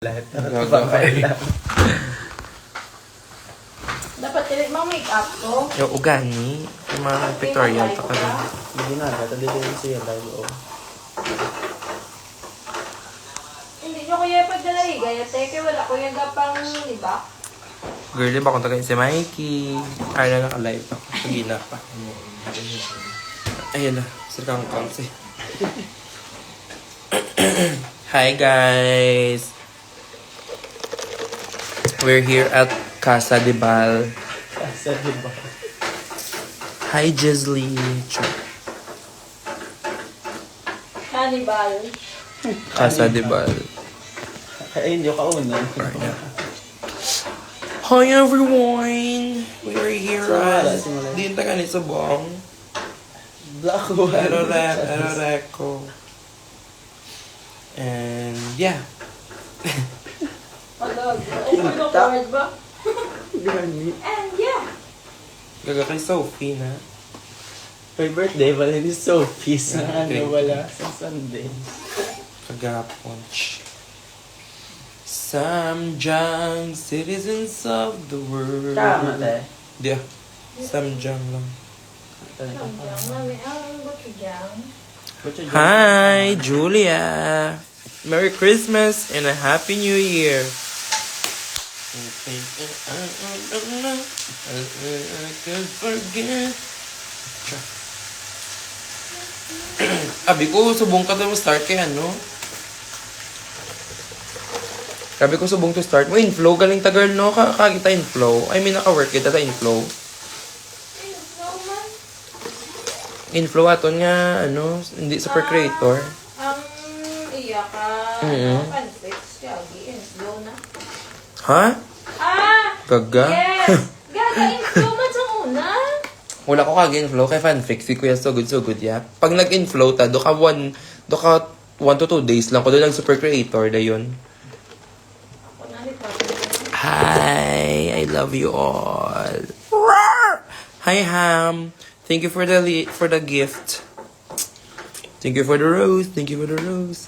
Lahat Gagawin. Dapat tilit mo make-up ko. Yung ugani, yung mga pictorial pa ka doon. Hindi na, tadi ko yung siya live o. Hindi nyo kuya pagdala gaya teke wala ko yung gapang iba. Girlie ba kung tagayin si Mikey? Ay na naka-live ako. Pagina pa. Ayan na, sirkang kansi. Hi guys! We're here at Casa de Bal. Sa diba? Hi Jizzly! Cannibal. Casa de Bal. Ay, hindi ko kauna. Hi everyone! We're here at... Simula. Di yung taga ni Subong. Black one. Eroreko. And yeah. Palag. Open the board ba? Gani. And yeah. Gaga kay Sophie na. My birthday, wala ni Sophie sa Okay. wala sa Sunday. Kagapon. Samjang, citizens of the world. Tama, te. Yeah. Samjang lang. Mami, ang bakijang. Hi, Julia. Merry Christmas and a Happy New Year. I can forget. Sabi ko, subong ka daw start kay ano? Sabi ko, subong to start mo. Inflow, galing ta girl, no? Kakita inflow. I mean, naka-work kita ta inflow. Inflow aton nga, ano, hindi super creator. Ang iya ka. Mhm. Conflicts. Yagi. Inflow na. Ha? Gaga? Yes! Gaga, inflow man sa una. Wala ko kag-inflow kay fanfic si Kuya so good, yeah. Pag nag-inflow ta, do ka 1 to 2 days lang ko doon nag-super creator da yun. Ako na rin pa. Hi, I love you all. Roar! Hi Ham. Thank you for the gift. Thank you for the rose. Thank you for the rose.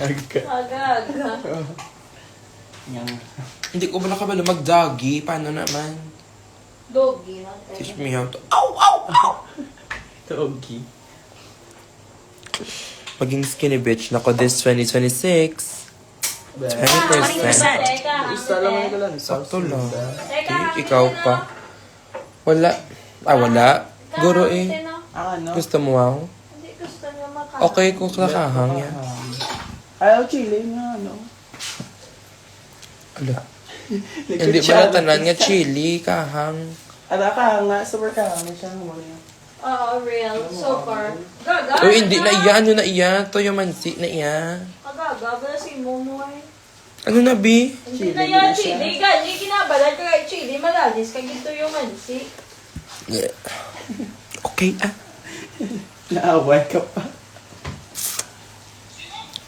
Aga. Yang. Hindi ko ba nakabalo mag-doggy? Paano naman? Doggy. Teach me how to... Ow! Togi. Maging skinny bitch na ko this 2026. 20%. Isa lang ko lang. Sakto lang. Teka, Ikaw pa. Wala. Wala. Guro eh. Ano? Gusto mo wow? Hindi gusto niya makahang. Okay kung kakahang yan. Ayaw, chili nga, ano? Ala. Hindi ba natanan nga chili, kahang. Ala ka nga, super ka nga. Siya nga mo niya. Oo, real. So far. Gaga. Uy, hindi na iya. Ano na iya? Toyo mansi na iya. Agaga ba si Momoy? Ano na, B? Hindi Chili na yan, na siya. chili. Gani, kinabalan ka kay chili. Malalis ka gito yung mansi. Yeah. Okay, Naaway ka pa.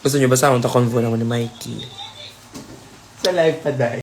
Gusto niyo ba sa akong ta-convo naman ni Mikey? Sa live pa dahil.